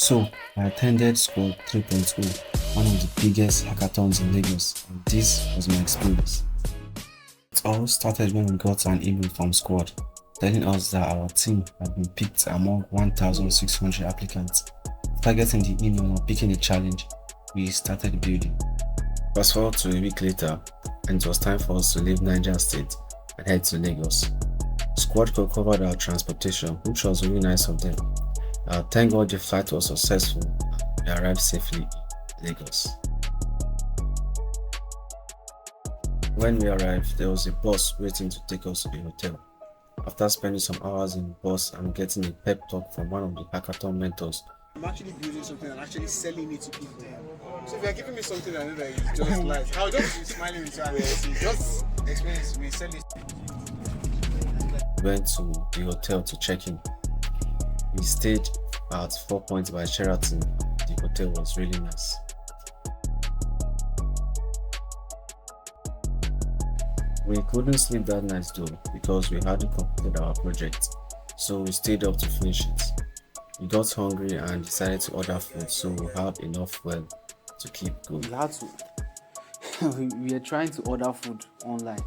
So, I attended School 3.0, one of the biggest hackathons in Lagos, and this was my experience. It all started when we got an email from Squad telling us that our team had been picked among 1,600 applicants. After getting the email and picking a challenge, we started building. Fast forward to a week later, and it was time for us to leave Niger State and head to Lagos. Squad covered our transportation, which was really nice of them. Thank God the flight was successful. We arrived safely in Lagos. When we arrived, there was a bus waiting to take us to the hotel. After spending some hours in the bus and getting a pep talk from one of the hackathon mentors, I'm actually building something and actually selling it to people. So if you're giving me something I know that it's just lies, I'll just be smiling with you and just explain it to me, sell it. we went to the hotel to check in. We stayed at 4 Points by Sheraton. The hotel was really nice. We couldn't sleep that night though because we hadn't completed our project, so we stayed up to finish it. We got hungry and decided to order food so we have enough fuel to keep going. We had to. We were trying to order food online.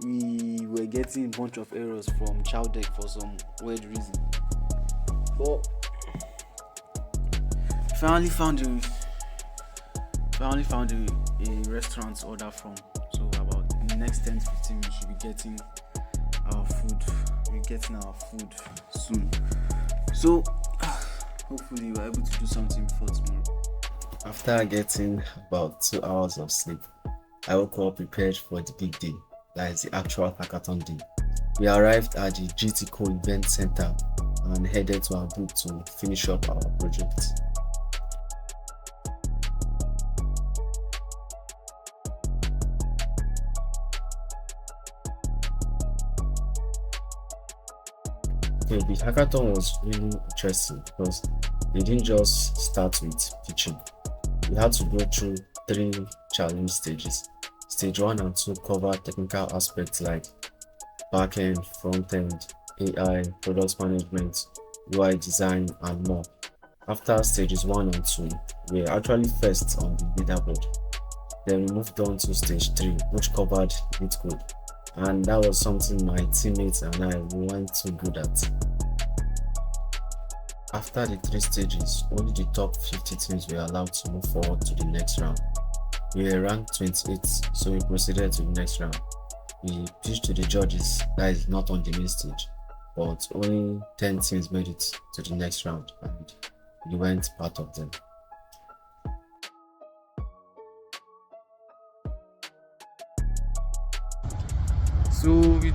We were getting a bunch of errors from Chowdeck for some weird reason. But finally found a restaurant to order from. So about in the next 10-15 minutes we should be getting our food. We're getting our food soon. So hopefully we're able to do something before tomorrow. After getting about 2 hours of sleep, I woke up prepared for the big day, that is the actual hackathon day. We arrived at the GTCO event center and headed to our booth to finish up our project. Okay, the hackathon was really interesting because they didn't just start with pitching. We had to go through 3 challenge stages. Stage 1 and 2 cover technical aspects like backend, front-end, AI, product management, UI design, and more. After stages 1 and 2, we were actually first on the leaderboard. Then we moved on to stage 3, which covered lead code, and that was something my teammates and I weren't too good at. After the 3 stages, only the top 50 teams were allowed to move forward to the next round. We were ranked 28th, so we proceeded to the next round. We pitched to the judges, that is not on the main stage, but only 10 teams made it to the next round and we weren't part of them. So we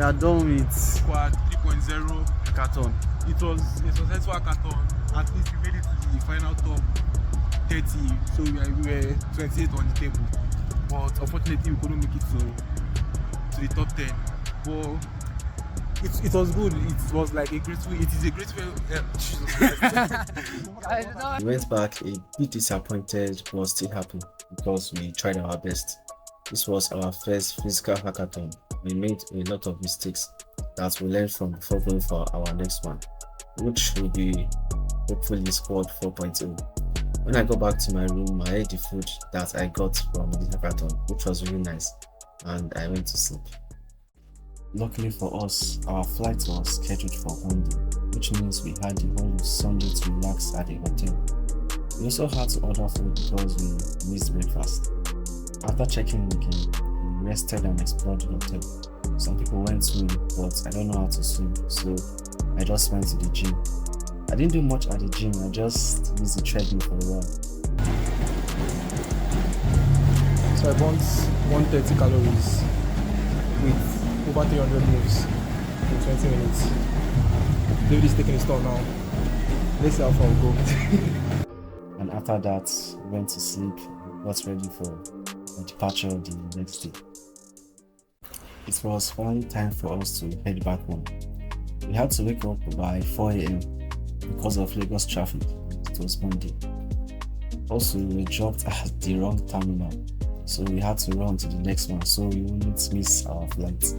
are done with Squad 3.0 hackathon. It was a successful hackathon. At least we made it to the final top 30, so we were 28 on the table. But unfortunately, we couldn't make it to the top 10. But it was good. It was like a great way. It is a great way. We went back a bit disappointed but still happy because we tried our best. This was our first physical hackathon. We made a lot of mistakes that we learned from before going for our next one, which will be hopefully Squad 4.0. When I got back to my room, I ate the food that I got from the hackathon, which was really nice, and I went to sleep. Luckily for us, our flight was scheduled for one day, which means we had the whole Sunday to relax at the hotel. We also had to order food because we missed breakfast. After checking again, we rested and explored the hotel. Some people went swimming, but I don't know how to swim, so I just went to the gym. I didn't do much at the gym, I just used the treadmill for a while. So I burnt 130 calories with over 300 moves in 20 minutes. David is taking his turn now. Let's see how far we go. And after that, we went to sleep and got ready for the departure of the next day. It was finally time for us to head back home. We had to wake up by 4 a.m. because of Lagos traffic. It was Monday. Also, we dropped at the wrong terminal, so we had to run to the next one so we wouldn't miss our flight.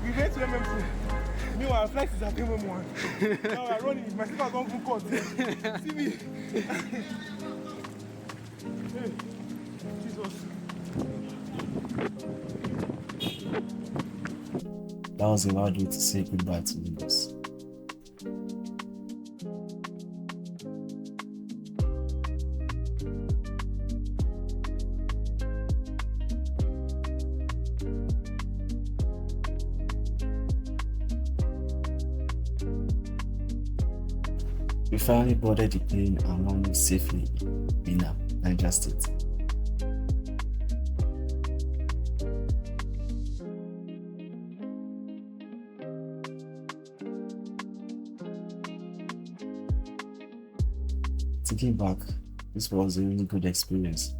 We went to MMC. Me our flight is at one. Now we are running. My sister don't even cut. See me. Hey, Jesus. That was a loud way to say goodbye to Lagos. We finally boarded the plane and landed safely in Minna, Niger State. Thinking back, this was a really good experience.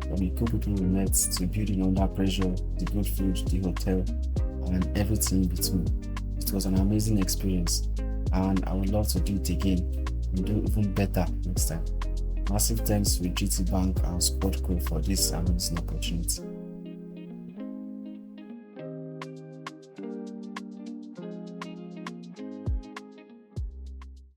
From the cool people we met to building under pressure, the good food, the hotel, and everything in between. It was an amazing experience, and I would love to do it again and do even better next time. Massive thanks to GT Bank and Squad Crew for this amazing opportunity.